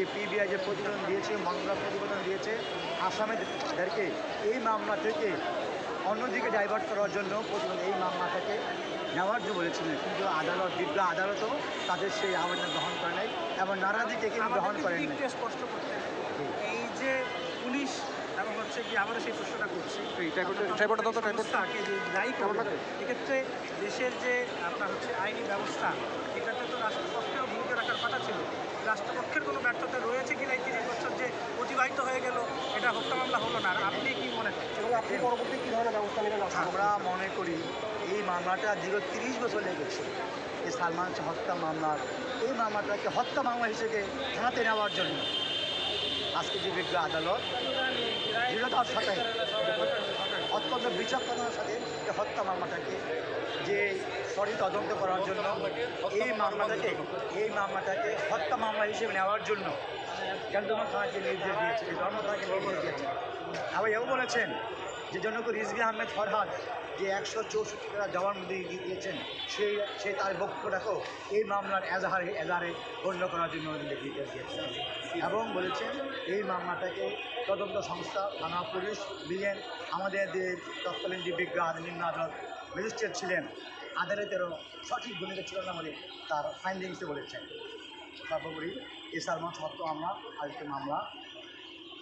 যে পিবিআই যে প্রতিবেদন দিয়েছে, মামলা প্রতিবেদন দিয়েছে আসামিদেরকে এই মামলা থেকে অন্যদিকে ডাইভার্ট করার জন্য প্রতিবেদন এই মামলা থেকে নেওয়ার জন্য বলেছিলেন, কিন্তু বিজ্ঞ আদালতও তাদের সেই আবেদন গ্রহণ করে নাই এবং নারাদিকে কিন্তু গ্রহণ করেন নাই। স্পষ্ট করতে এই যে পুলিশ এবং হচ্ছে কি আমরা সেই প্রশ্নটা করছি সংস্থাকে যে দায়ী করবে, এক্ষেত্রে দেশের যে আপনার হচ্ছে আইনি ব্যবস্থা, এটাতে তো রাষ্ট্রপক্ষেও ভূমিকা রাখার কথা ছিল। রাষ্ট্রপক্ষের কোনো ব্যর্থতা রয়েছে কিনা এই 30 বছর যে অতিবাহিত হয়ে গেল, এটা হত্যা মামলা হলো না। আর আপনি কি মনে করেন এবং আপনি পরবর্তী কী ধরনের ব্যবস্থা নেবেন? আমরা মনে করি এই মামলাটা দীর্ঘ 30 বছর লেগেছে এই সালমান শাহ হত্যা মামলার, এই মামলাটাকে হত্যা মামলা হিসেবে থানাতে নেওয়ার জন্য আজকে যে বিজ্ঞ আদালত দৃঢ়তার সাথে অত্যন্ত বিচক্ষণতার সাথে এই হত্যা মামলাটাকে যে সঠিক তদন্ত করার জন্য এই মামলাটাকে হত্যা মামলা হিসেবে নেওয়ার জন্য কেন্দ্রমন্ত্রী থানাকে নির্দেশ দিয়েছে, ধর্ম থানাকে নির্দেশ দিয়েছে। আবার এও বলেছেন যে জনক রিজভী আহমেদ ফরহাদ যে 164 টাকা জবানবন্দি দিয়েছেন, সেই তার বক্তব্যটাকেও এই মামলার এজাহারে গণ্য করার জন্য নির্দেশ দিয়েছেন এবং বলেছেন এই মামলাটাকে তদন্ত সংস্থা, থানা, পুলিশ, বিএন, আমাদের যে তৎকালীন যে বিজ্ঞ নিম্ন আদালত ম্যাজিস্ট্রেট ছিলেন, আদালতেরও সঠিক ভূমিকা ছিল না বলে তার ফাইন্ডিংসে বলেছেন। সর্বোপরি এই সালমান শাহ হত্যা মামলা আজকে মামলা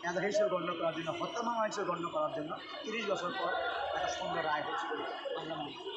এজাহার হিসেবে গণ্য করার জন্য, হত্যা মামলা হিসেবে গণ্য করার জন্য 30 বছর পর একটা সুন্দর রায় হচ্ছে বলে আমরা মনে করি।